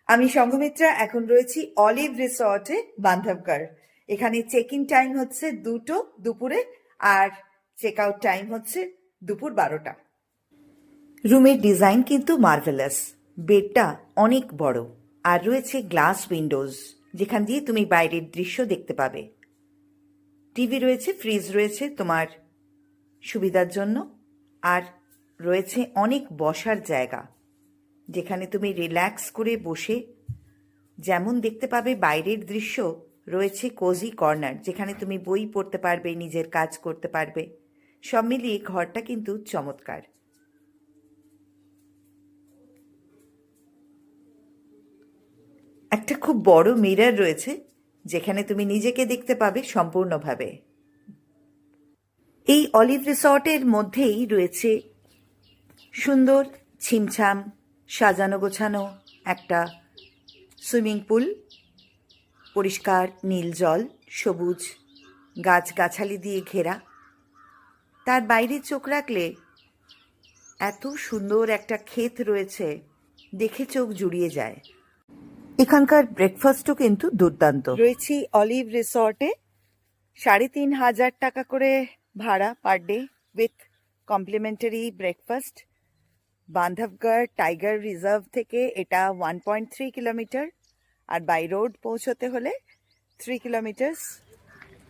আমি সংঘমিত্রা, এখন রয়েছি অলিভ রিসর্টে বান্ধবগড়। এখানে চেক ইন টাইম হচ্ছে 2টো দুপুরে, আর চেক আউট টাইম হচ্ছে দুপুর 12টা। রুমের ডিজাইন কিন্তু মার্ভেলাস। বেডটা অনেক বড়, আর রয়েছে গ্লাস উইন্ডোজ যেখান দিয়ে তুমি বাইরের দৃশ্য দেখতে পাবে। টিভি রয়েছে, ফ্রিজ রয়েছে তোমার সুবিধার জন্য, আর রয়েছে অনেক বসার জায়গা যেখানে তুমি রিল্যাক্স করে বসে যেমন দেখতে পাবে বাইরের দৃশ্য। রয়েছে কোজি কর্নার যেখানে তুমি বই পড়তে পারবে, নিজের কাজ করতে পারবে। সব মিলিয়ে ঘরটা কিন্তু চমৎকার। একটা খুব বড় মিরর রয়েছে যেখানে তুমি নিজেকে দেখতে পাবে সম্পূর্ণভাবে। এই অলিভ রিসর্টের মধ্যেই রয়েছে সুন্দর ছিমছাম সাজানো গোছানো একটা সুইমিং পুল, পরিষ্কার নীল জল, সবুজ গাছগাছালি দিয়ে ঘেরা। তার বাইরে চোখ রাখলে এত সুন্দর একটা ক্ষেত রয়েছে, দেখে চোখ জুড়িয়ে যায়। এখানকার ব্রেকফাস্টও কিন্তু দুর্দান্ত। রয়েছি অলিভ রিসর্টে। ৩,৫০০ টাকা করে ভাড়া per day with complimentary breakfast. Bandhavgarh tiger reserve থেকে এটা 1.3 কিলোমিটার, আর বাই রোড পৌঁছতে হলে 3 কিলোমিটার্স।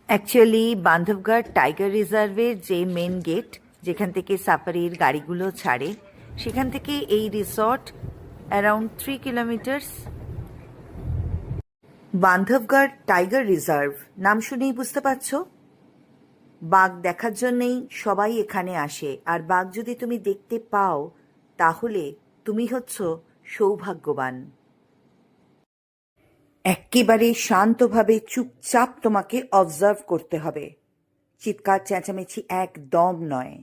অ্যাকচুয়ালি বান্ধবগড় টাইগার রিজার্ভের যে মেন গেট, যেখান থেকে সাফারির গাড়িগুলো ছাড়ে, সেখান থেকে এই resort around 3 kilometres. Bandhavgarh tiger reserve নাম শুনেই বুঝতে পারছ, বাঘ দেখার জন্যেই সবাই এখানে আসে। আর বাঘ যদি তুমি দেখতে পাও তাহলে তুমি হচ্ছ সৌভাগ্যবান। একেবারে শান্তভাবে চুপচাপ তোমাকে অবজার্ভ করতে হবে, চিৎকার চেঁচামেচি একদম নয়।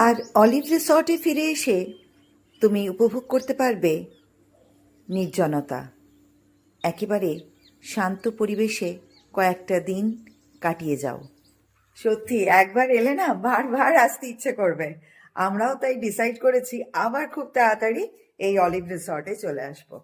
আর অলিভ রিসর্টে ফিরে এসে তুমি উপভোগ করতে পারবে নির্জনতা। একেবারে শান্ত পরিবেশে কয়েকটা দিন কাটিয়ে যাও। সত্যি একবার এলে না বারবার আসতে ইচ্ছে করবে। আমরাও তাই ডিসাইড করেছি আবার খুব তাড়াতাড়ি এই অলিভ রিসর্টে চলে আসবো।